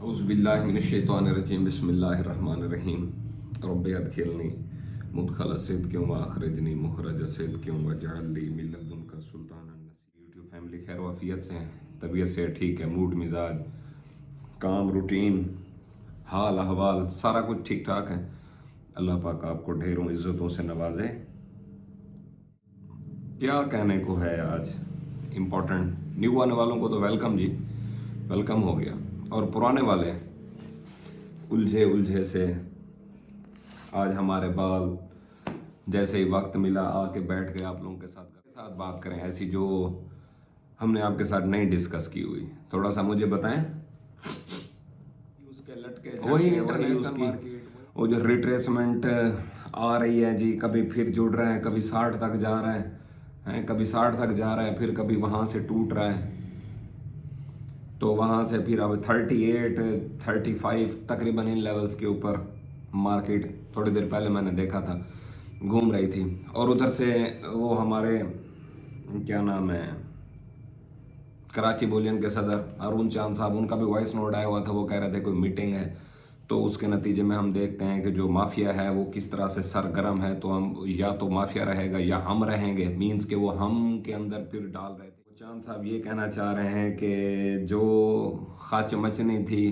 औज़ु बिल्लाहि मिनश्शैतानिर्रजीम बिस्मिल्लाहिर्रहमानिर्रहीम रब्बि अदखिलनी मुदखल सिद्क़िन व अख़रिजनी मुख़रज सिद्क़िन वजअलनी मिन लदुनका सुल्तानन नसीरा। यूट्यूब फैमिली खैर वाफियत से हैं, तबीयत से ठीक है, मूड मिजाज काम रूटीन हाल अहवाल सारा कुछ ठीक ठाक है। अल्लाह पाक आपको ढेरों इज़्ज़तों से नवाजे। क्या कहने को है आज इम्पोर्टेंट। न्यू आने वालों को तो वेलकम जी, वेलकम हो गया, और पुराने वाले उलझे उलझे से आज हमारे बाल जैसे ही वक्त मिला आके बैठ गए आप लोगों के साथ बात करें ऐसी जो हमने आपके साथ नहीं डिस्कस की हुई। थोड़ा सा मुझे बताएं। उसके लटके वही इंटरनेट उसकी वो जो रिट्रेसमेंट आ रही है जी, कभी फिर जुड़ रहा है, कभी 60 तक जा रहा है, कभी 60 तक जा रहा है, फिर कभी वहाँ से टूट रहा है, तो वहाँ से फिर अब 38 35 तकरीबन इन लेवल्स के ऊपर मार्केट थोड़ी देर पहले मैंने देखा था, घूम रही थी। और उधर से वो हमारे क्या नाम है कराची बुलियन के सदर अरुण चांद साहब, उनका भी वॉइस नोट आया हुआ था। वो कह रहे थे कोई मीटिंग है, तो उसके नतीजे में हम देखते हैं कि जो माफिया है वो किस तरह से सरगर्म है। तो हम या तो माफिया रहेगा या हम रहेंगे, मीन्स के वो हम के अंदर फिर डाल रहे थे। चांद साहब ये कहना चाह रहे हैं कि जो खाच मचनी थी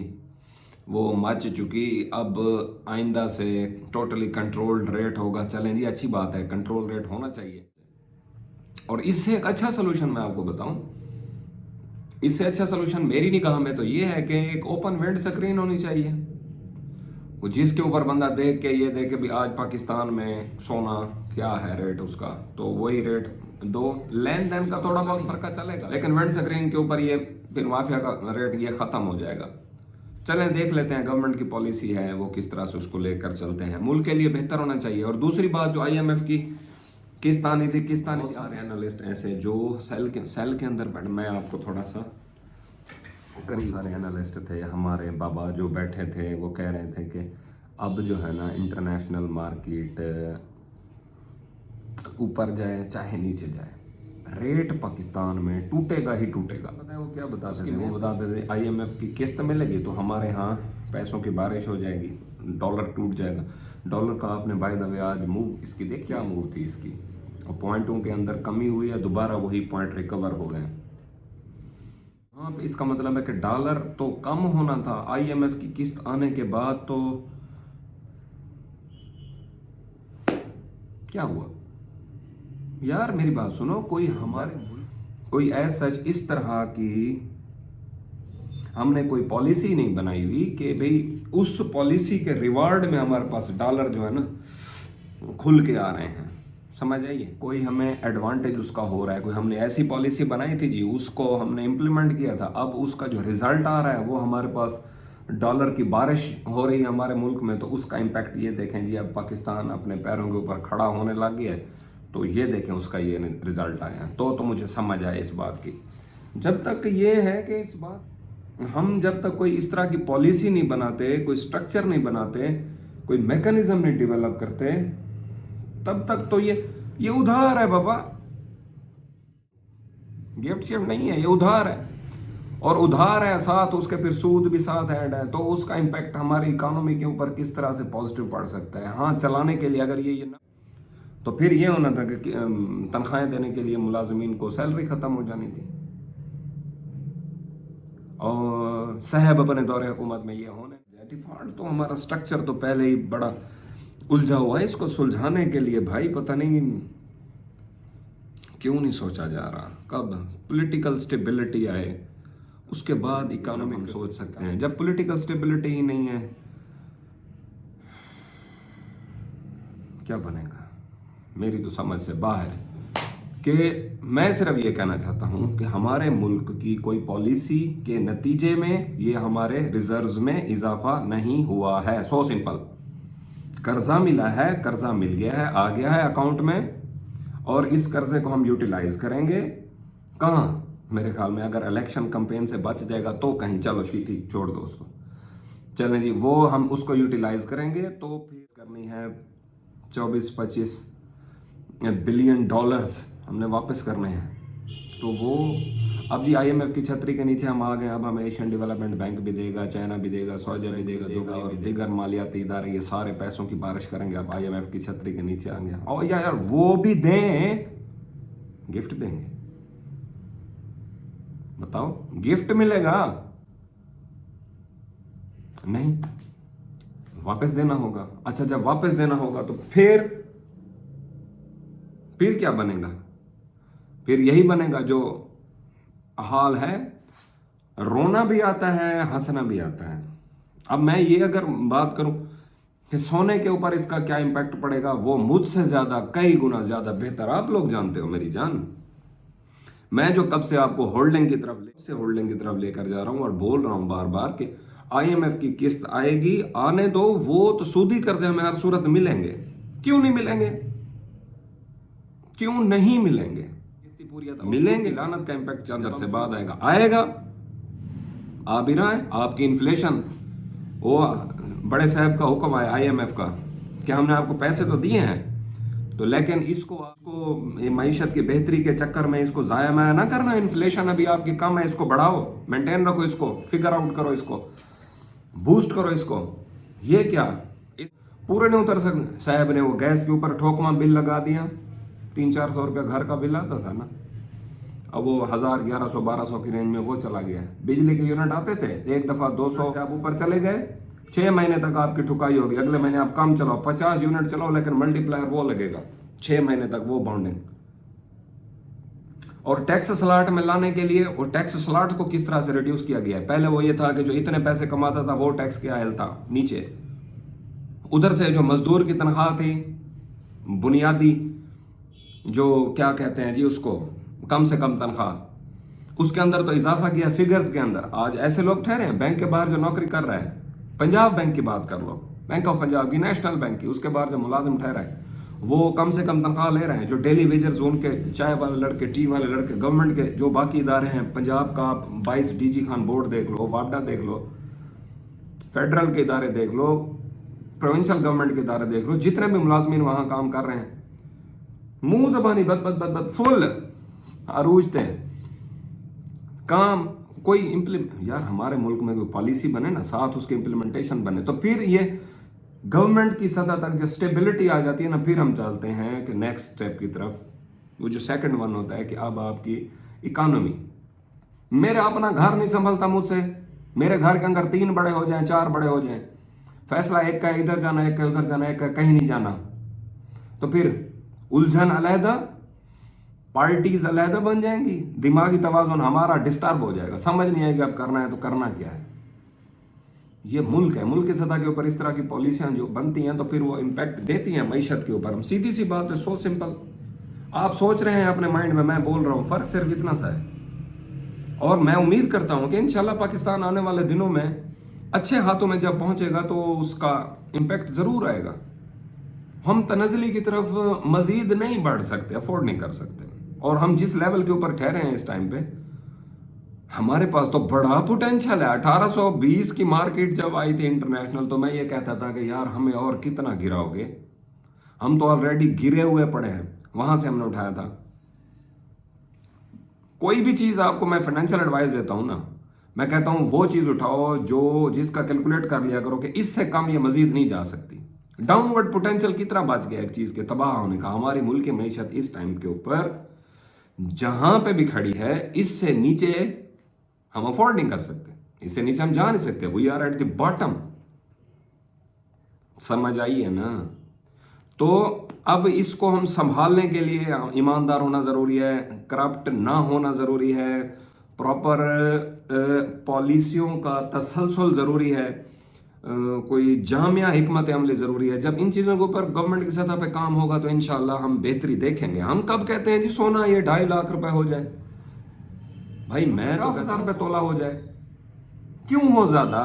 वो मच चुकी, अब आइंदा से टोटली कंट्रोल्ड रेट होगा। चलें जी, अच्छी बात है, कंट्रोल रेट होना चाहिए। और इससे एक अच्छा सोल्यूशन मैं आपको बताऊं, इससे अच्छा सोल्यूशन मेरी निगाह में तो ये है कि एक ओपन विंड स्क्रीन होनी चाहिए, वो जिसके ऊपर बंदा देख के ये देखे भी आज पाकिस्तान में सोना क्या है रेट उसका, तो वही रेट दो। लेन देन का थोड़ा बहुत फर्क चलेगा, लेकिन विंड स्क्रीन के ऊपर ये फिर माफिया का रेट ये ख़त्म हो जाएगा। चलें देख लेते हैं गवर्नमेंट की पॉलिसी है वो किस तरह से उसको लेकर चलते हैं, मुल्क के लिए बेहतर होना चाहिए। और दूसरी बात जो IMF की किस्तानी थी, किस्तानी सारे एनालिस्ट ऐसे जो सेल के अंदर बैठ, मैं आपको थोड़ा सा करीब सारे एनालिस्ट थे हमारे बाबा जो बैठे थे, वो कह रहे थे कि अब जो है ना इंटरनेशनल मार्केट ऊपर जाए चाहे नीचे जाए, रेट पाकिस्तान में टूटेगा ही टूटेगा। पता है वो क्या बताते थे? वो बताते थे IMF की किस्त मिलेगी तो हमारे यहाँ पैसों की बारिश हो जाएगी, डॉलर टूट जाएगा। डॉलर का आपने बाय द वे आज मूव इसकी देख, क्या मूव थी इसकी, और पॉइंटों के अंदर कमी हुई है, दोबारा वही पॉइंट रिकवर हो गए। हाँ, इसका मतलब है कि डॉलर तो कम होना था, IMF की किस्त आने के बाद तो क्या हुआ यार, मेरी बात सुनो। कोई हमारे कोई ऐसा सच इस तरह की हमने कोई पॉलिसी नहीं बनाई हुई कि भाई उस पॉलिसी के रिवार्ड में हमारे पास डॉलर जो है ना खुल के आ रहे हैं, समझ आइए। कोई हमें एडवांटेज उसका हो रहा है, कोई हमने ऐसी पॉलिसी बनाई थी जी, उसको हमने इम्प्लीमेंट किया था, अब उसका जो रिजल्ट आ रहा है वो हमारे पास डॉलर की बारिश हो रही है हमारे मुल्क में। तो उसका इम्पैक्ट ये देखें जी, अब पाकिस्तान अपने पैरों के ऊपर खड़ा होने लग गया है, तो ये देखें उसका ये रिजल्ट आया। तो मुझे समझ आया इस बात की। जब तक ये है कि इस बात हम जब तक कोई इस तरह की पॉलिसी नहीं बनाते, कोई स्ट्रक्चर नहीं बनाते, कोई मैकेनिज्म नहीं डेवलप करते, तब तक तो ये उधार है बाबा, गिफ्ट शिफ्ट नहीं है, ये उधार है। और उधार है साथ उसके फिर सूद भी साथ ऐड है, तो उसका इम्पैक्ट हमारी इकोनॉमी के ऊपर किस तरह से पॉजिटिव पड़ सकता है। हाँ, चलाने के लिए अगर ये ना, तो फिर ये होना था कि तनख्वाहें देने के लिए मुलाजमीन को सैलरी ख़त्म हो जानी थी, और साहब अपने दौरे हुकूमत में ये होने। डिफॉल्ट तो हमारा स्ट्रक्चर तो पहले ही बड़ा उलझा हुआ है, इसको सुलझाने के लिए भाई पता नहीं क्यों नहीं सोचा जा रहा। कब पॉलिटिकल स्टेबिलिटी आए उसके बाद इकोनॉमी हम सोच सकते हैं। जब पॉलिटिकल स्टेबिलिटी ही नहीं है क्या बनेगा, मेरी तो समझ से बाहर है। कि मैं सिर्फ ये कहना चाहता हूँ कि हमारे मुल्क की कोई पॉलिसी के नतीजे में ये हमारे रिजर्व्स में इजाफा नहीं हुआ है। सो सिंपल, कर्जा मिला है, कर्जा मिल गया है, आ गया है अकाउंट में, और इस कर्जे को हम यूटिलाइज करेंगे कहाँ? मेरे ख्याल में अगर इलेक्शन कैंपेन से बच जाएगा तो कहीं, चलो शीटी छोड़ दो उसको, चलें जी, वो हम उसको यूटिलाइज करेंगे। तो फिर करनी है 24-25 बिलियन डॉलर्स हमने वापस करने हैं, तो वो अब जी IMF की छतरी के नीचे हम आ गए, अब हमें एशियन डेवलपमेंट बैंक भी देगा, चाइना भी देगा, सऊदी भी देगा, दुबई और दीगर मालियाती इदारे, ये सारे पैसों की बारिश करेंगे। अब IMF की छतरी के नीचे आ गया। और यार वो भी दें, गिफ्ट देंगे, बताओ गिफ्ट मिलेगा? नहीं, वापस देना होगा। अच्छा, जब वापस देना होगा तो फिर क्या बनेगा? फिर यही बनेगा जो हाल है, रोना भी आता है, हंसना भी आता है। अब मैं ये अगर बात करूं कि सोने के ऊपर इसका क्या इंपैक्ट पड़ेगा, वो मुझसे ज्यादा, कई गुना ज्यादा बेहतर आप लोग जानते हो मेरी जान। मैं जो कब से आपको होल्डिंग की तरफ लेकर जा रहा हूं और बोल रहा हूं बार बार कि IMF की किस्त आएगी, आने दो, वो तो सूदी कर्ज हमें हर सूरत मिलेंगे। क्यों नहीं मिलेंगे? क्यों नहीं मिलेंगे? मिलेंगे। लानत का इंपैक्ट चादर से बाद आएगा। आ भी रहा है। आपकी इन्फ्लेशन, वो बड़े साहब का हुक्म आया IMF का कि हमने आपको पैसे तो दिए हैं, तो लेकिन इसको आपको मईशत की बेहतरी के चक्कर में इसको जाया माया ना करना। इन्फ्लेशन अभी आपकी कम है, इसको बढ़ाओ, मेंटेन रखो, इसको फिगर आउट करो, इसको बूस्ट करो इसको। ये क्या पूरे नहीं उतर सकते? साहब ने वो गैस के ऊपर ठोकमा बिल लगा दिया, 300-400 रुपया घर का बिल आता था ना, अब वो 1000, 1100, 1200 की रेंज में वो चला गया। बिजली के यूनिट आते थे, एक दफा 200 से आप ऊपर चले गए, 6 महीने तक आपकी ठुकाई होगी। अगले महीने आप कम चलाओ, 50 यूनिट चलाओ, लेकिन मल्टीप्लायर वो लगेगा 6 महीने तक, वो बाउंडिंग। और टैक्स स्लॉट में लाने के लिए, वो टैक्स स्लॉट को किस तरह से रिड्यूस किया गया है? पहले वो ये था कि जो इतने पैसे कमाता था वो टैक्स के आयल था नीचे, उधर से जो मजदूर की तनख्वाह थी, बुनियादी जो क्या कहते हैं जी उसको, कम से कम तनख्वाह, उसके अंदर तो इजाफा किया फिगर्स के अंदर। आज ऐसे लोग ठहरे हैं बैंक के बाहर जो नौकरी कर रहा है, पंजाब बैंक की बात कर लो, बैंक ऑफ पंजाब की, नेशनल बैंक की, उसके बाहर जो मुलाजिम ठहरा है वो कम से कम तनख्वाह ले रहे हैं। जो डेली वेजर्स, उनके चाय वाले लड़के, टी वाले लड़के, गवर्नमेंट के जो बाकी इदारे हैं, पंजाब का आप 22 DG खान बोर्ड देख लो, वापडा देख लो, फेडरल के इदारे देख लो, प्रोविंशियल गवर्नमेंट के इदारे देख लो, जितने भी मुलाजमीन वहां काम कर रहे हैं, मुंह जबानी बद बद बद बद फुल अरूजते काम। कोई यार हमारे मुल्क में कोई पॉलिसी बने ना, साथ उसके इम्प्लीमेंटेशन बने, तो फिर ये गवर्नमेंट की सतह तक जो स्टेबिलिटी आ जाती है ना, फिर हम चलते हैं कि नेक्स्ट स्टेप की तरफ। वो जो सेकंड वन होता है कि अब आपकी इकोनॉमी, मेरा अपना घर नहीं संभलता मुझसे, मेरे घर के अंदर 3 बड़े हो जाएं, 4 बड़े हो जाएं, फैसला एक का इधर जाना, एक का उधर जाना, एक का कहीं नहीं जाना, तो फिर उलझन अलहदा, पार्टीज अलहदा बन जाएंगी, दिमागी तवाज़ुन हमारा डिस्टर्ब हो जाएगा, समझ नहीं आएगी अब करना है तो करना क्या है। ये मुल्क है, मुल्क की सतह के ऊपर इस तरह की पॉलिसियां जो बनती हैं तो फिर वो इम्पैक्ट देती हैं मईशत के ऊपर। हम सीधी सी बात है, सो सिंपल। आप सोच रहे हैं अपने माइंड में, मैं बोल रहा हूँ, फर्क सिर्फ इतना सा है। और मैं उम्मीद करता हूँ कि इंशाल्लाह पाकिस्तान आने वाले दिनों में अच्छे हाथों में जब पहुंचेगा तो उसका इम्पैक्ट जरूर आएगा। हम तनज़ली की तरफ मजीद नहीं बढ़ सकते, अफोर्ड नहीं कर सकते। और हम जिस लेवल के ऊपर ठहरे हैं इस टाइम पे, हमारे पास तो बड़ा पोटेंशियल है। 1820 की मार्केट जब आई थी इंटरनेशनल, तो मैं ये कहता था कि यार हमें और कितना गिराओगे, हम तो ऑलरेडी गिरे हुए पड़े हैं, वहां से हमने उठाया था। कोई भी चीज आपको मैं फाइनेंशियल एडवाइस देता हूं ना, मैं कहता हूं वो चीज उठाओ जो जिसका कैलकुलेट कर लिया करो कि इससे कम ये मजीद नहीं जा सकती। डाउनवर्ड पोटेंशियल कितना बच गया एक चीज के तबाह होने का। हमारी मुल्क की मईशत इस टाइम के ऊपर जहां पे भी खड़ी है, इससे नीचे हम अफोर्ड नहीं कर सकते, इससे नीचे हम जा नहीं सकते। We are at the bottom, समझ आई है ना? तो अब इसको हम संभालने के लिए ईमानदार होना जरूरी है, करप्ट ना होना जरूरी है, प्रॉपर पॉलिसियों का तसलसल जरूरी है, कोई जामिया हिकमत अमली जरूरी है। जब इन चीजों के ऊपर गवर्नमेंट की सतह पे काम होगा तो इंशाल्लाह हम बेहतरी देखेंगे। हम कब कहते हैं जी सोना ये 2.5 लाख रुपए हो जाए, भाई मैं तो 50,000 रुपए तोला हो जाए, क्यों हो ज्यादा,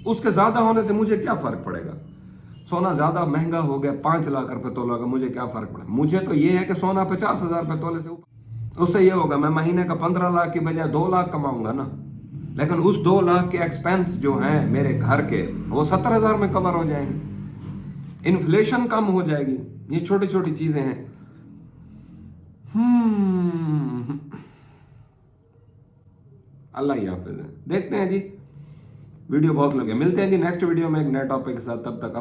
उसके ज्यादा होने से मुझे क्या फर्क पड़ेगा। सोना ज्यादा महंगा हो गया, 5 लाख रुपए तोला होगा, मुझे क्या फर्क पड़ा। मुझे तो ये है कि सोना 50,000 रुपए तोले से ऊपर, उससे ये होगा मैं महीने का 15 लाख की बजाय 2 लाख कमाऊंगा ना, लेकिन उस 2 लाख के एक्सपेंस जो हैं मेरे घर के, वो 70,000 में कवर हो जाएंगे, इन्फ्लेशन कम हो जाएगी। ये छोटी छोटी चीजें हैं। अल्लाह ही हाफिज़ है। देखते हैं जी, वीडियो बहुत लगे, मिलते हैं जी नेक्स्ट वीडियो में एक नए टॉपिक के साथ, तब तक अपना